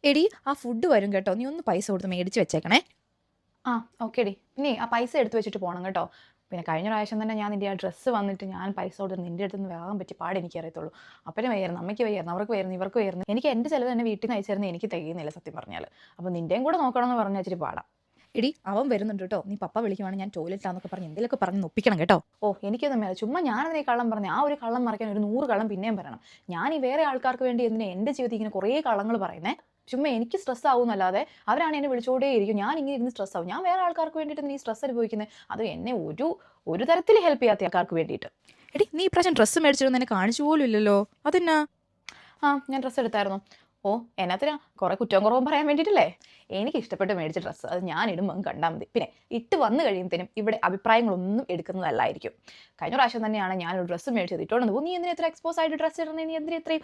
എടി ആ ഫുഡ് വരും കേട്ടോ, നീ ഒന്ന് പൈസ കൊടുത്ത് മേടിച്ച് വെച്ചേക്കണേ. ആ ഓക്കെ ഡി. നീ ആ പൈസ എടുത്ത് വെച്ചിട്ട് പോകണം കേട്ടോ. പിന്നെ കഴിഞ്ഞ പ്രാവശ്യം തന്നെ ഞാൻ നിൻ്റെ ആ ഡ്രസ്സ് വന്നിട്ട് ഞാൻ പൈസ കൊടുത്ത് നിൻ്റെ അടുത്ത് നിന്ന് വേഗം പറ്റി പാട് എനിക്കറിയത്തുള്ളൂ. അപ്പനും വയ്യായിരുന്നു, അമ്മയ്ക്ക് വയ്യായിരുന്നു, അവർക്ക് വയ്യായിരുന്നു, ഇവർക്ക് വയ്യായിരുന്നു. എനിക്ക് എൻ്റെ ചിലവ് തന്നെ വീട്ടിൽ നിന്ന് അയച്ചായിരുന്നു, എനിക്ക് തികയുന്നില്ല സത്യം പറഞ്ഞാൽ. അപ്പോൾ നിൻ്റെയും കൂടെ നോക്കണമെന്ന് പറഞ്ഞാൽ ഇച്ചിരി പാടാം. എടി അവൻ വരുന്നുണ്ട് കേട്ടോ, നീ പപ്പ വിളിക്കുവാണെങ്കിൽ ഞാൻ ടോയ്ലറ്റിലാന്നൊക്കെ പറഞ്ഞ് എന്തെങ്കിലുമൊക്കെ പറഞ്ഞ് ഒപ്പിക്കണം കേട്ടോ. ഓ എനിക്കൊന്നും വേണം, ചുമ്മാ ഞാനതിനെ കള്ളം പറഞ്ഞു. ആ ഒരു കള്ളം മറയ്ക്കാൻ ഒരു 100 കള്ളം പിന്നെയും പറയണം. ഞാൻ ഈ വേറെ ആൾക്കാർക്ക് വേണ്ടി എന്തിനാ എൻ്റെ ജീവിതത്തിൽ ഇങ്ങനെ കുറേ കള്ളങ്ങൾ പറയുന്നേ? ചുമ്മാ എനിക്ക് സ്ട്രെസ് ആവുന്നല്ലാതെ അവരാണ് എന്നെ വിളിച്ചോണ്ടേ ഇരിക്കും, ഞാൻ ഇങ്ങനെ ഇരുന്ന് സ്ട്രെസ് ആവും. ഞാൻ വേറെ ആൾക്കാർക്ക് വേണ്ടിയിട്ട് നീ സ്ട്രെസ് അനുഭവിക്കുന്നത്, അത് എന്നെ ഒരു തരത്തിൽ ഹെൽപ്പ് ചെയ്യാത്ത ആൾക്കാർക്ക് വേണ്ടിയിട്ട്. എടി നീ ഇപ്രാവശ്യം ഡ്രസ്സ് മേടിച്ചിരുന്ന എന്നെ കാണിച്ചു പോലും ഇല്ലല്ലോ, അതെന്നാ? ആ ഞാൻ ഡ്രസ്സ് എടുത്തായിരുന്നു. ഓ എന്നാത്തിനാ, കുറേ കുറ്റവും കുറവും പറയാൻ വേണ്ടിയിട്ടല്ലേ? എനിക്ക് ഇഷ്ടപ്പെട്ട് മേടിച്ച ഡ്രസ്സ് അത് ഞാൻ ഇടുമ്പോൾ കണ്ടാൽ മതി. പിന്നെ ഇട്ട് വന്നു കഴിയുമ്പോഴത്തേനും ഇവിടെ അഭിപ്രായങ്ങളൊന്നും എടുക്കുന്നതല്ലായിരിക്കും. കഴിഞ്ഞ പ്രാവശ്യം തന്നെയാണ് ഞാനൊരു ഡ്രസ്സ് മേടിച്ചത്, ഇട്ടോണ്ട് പോകും. നീ എന്തിനാ ഇത്ര എക്സ്പോസ് ആയിട്ട് ഡ്രസ്സ് ഇടുന്നേ? നീ എന്തിനാ ഇത്രയും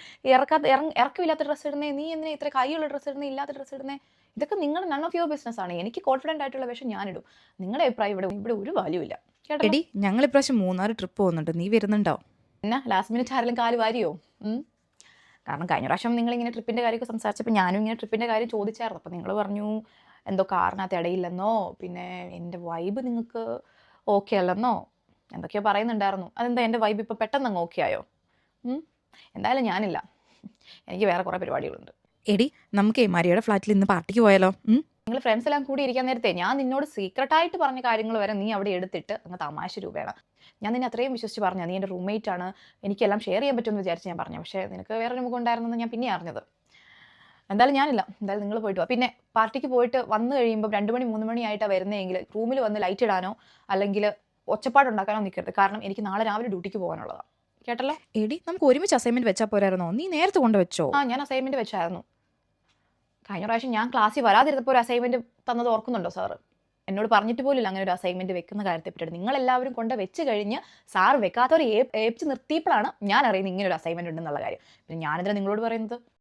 ഇറക്കമില്ലാത്ത ഡ്രസ്സ് ഇടുന്നേ? നീ എന്തിനാ ഇത്ര കൈയുള്ള ഡ്രസ്സ് ഇടുന്നേ, ഇല്ലാത്ത ഡ്രസ്സ് ഇടുന്നേ? ഇതൊക്കെ നിങ്ങളുടെ നൺ ഓഫ് യുവർ ബിസിനസ് ആണ്. എനിക്ക് കോൺഫിഡൻ്റ് ആയിട്ടുള്ള വേഷം ഞാനിടും. നിങ്ങളുടെ അഭിപ്രായം ഇവിടെ ഒരു വാല്യൂ ഇല്ല കേട്ടോ. എടി ഞങ്ങൾ ഇപ്രാവശ്യം 3 ട്രിപ്പ് പോകുന്നുണ്ട്, നീ വരുന്നുണ്ടോ? പിന്നെ ലാസ്റ്റ് മിനിറ്റ് ആരെങ്കിലും കാല് വാരിയോ? കാരണം കഴിഞ്ഞ പ്രാവശ്യം നിങ്ങളിങ്ങനെ ട്രിപ്പിൻ്റെ കാര്യമൊക്കെ സംസാരിച്ചപ്പോൾ ഞാനും ഇങ്ങനെ ട്രിപ്പിൻ്റെ കാര്യം ചോദിച്ചായിരുന്നു. അപ്പോൾ നിങ്ങൾ പറഞ്ഞു എന്തോ കാറിനകത്ത് ഇടയില്ലെന്നോ, പിന്നെ എൻ്റെ വൈബ് നിങ്ങൾക്ക് ഓക്കെ അല്ലെന്നോ എന്തൊക്കെയോ പറയുന്നുണ്ടായിരുന്നു. അതെന്താ എൻ്റെ വൈബ് ഇപ്പോൾ പെട്ടെന്ന് അങ്ങ് ഓക്കെ ആയോ? എന്തായാലും ഞാനില്ല, എനിക്ക് വേറെ കുറേ പരിപാടികളുണ്ട്. എടി നമുക്ക് മരിയുടെ ഫ്ലാറ്റിൽ ഇന്ന് പാർട്ടിക്ക് പോയാലോ? നിങ്ങൾ ഫ്രണ്ട്സ് എല്ലാം കൂടി ഇരിക്കാൻ നേരത്തെ ഞാൻ നിന്നോട് സീക്രട്ടായിട്ട് പറഞ്ഞ കാര്യങ്ങൾ വരെ നീ അവിടെ എടുത്തിട്ട് അങ്ങ് തമാശ രൂപയാണ്. ഞാൻ നിന്നെ അത്രയും വിശ്വസിച്ച് പറഞ്ഞു, നീ എൻ്റെ റൂംമേറ്റ് ആണ്, എനിക്കെല്ലാം ഷെയർ ചെയ്യാൻ പറ്റുമെന്ന് വിചാരിച്ച് ഞാൻ പറഞ്ഞു. പക്ഷേ നിനക്ക് വേറൊരു മുഖം ഉണ്ടായിരുന്നെന്ന് ഞാൻ പിന്നെ അറിഞ്ഞത്. എന്തായാലും ഞാനില്ല, എന്തായാലും നിങ്ങൾ പോയിട്ട് വാ. പിന്നെ പാർട്ടിക്ക് പോയിട്ട് വന്നു കഴിയുമ്പോൾ 2 മണി 3 മണിയായിട്ടാണ് വരുന്നതെങ്കിൽ റൂമിൽ വന്ന് ലൈറ്റ് ഇടാനോ അല്ലെങ്കിൽ ഒച്ചപ്പാടുണ്ടാക്കാനോ നിൽക്കരുത്. കാരണം എനിക്ക് നാളെ രാവിലെ ഡ്യൂട്ടിക്ക് പോകാനുള്ളതാണ് കേട്ടല്ലോ. എടി നമുക്ക് ഒരുമിച്ച് അസൈൻമെന്റ് വെച്ചാൽ പോരായിരുന്നോ? നീ നേരത്തെ കൊണ്ട് വെച്ചോ? ആ ഞാൻ അസൈൻമെൻറ്റ് വെച്ചായിരുന്നു. കഴിഞ്ഞ പ്രാവശ്യം ഞാൻ ക്ലാസ്സിൽ വരാതിരുന്നപ്പോൾ ഒരു അസൈൻമെൻറ്റ് തന്നത് ഓർക്കുന്നുണ്ടോ സാറ്? എന്നോട് പറഞ്ഞിട്ട് പോലില്ല അങ്ങനെ ഒരു അസൈൻമെൻറ്റ് വെക്കുന്ന കാര്യത്തെ പറ്റിയിട്ട്. നിങ്ങളെല്ലാവരും കൊണ്ട് വെച്ച് കഴിഞ്ഞ് സാർ വെക്കാത്തവർ ഏപ്പിച്ച് നിർത്തിയപ്പോഴാണ് ഞാൻ അറിയുന്നത് ഇങ്ങനെ ഒരു അസൈൻമെൻറ്റ് ഉണ്ടെന്നുള്ള കാര്യം. പിന്നെ ഞാനെന്തിനാണ് നിങ്ങളോട് പറയുന്നത്?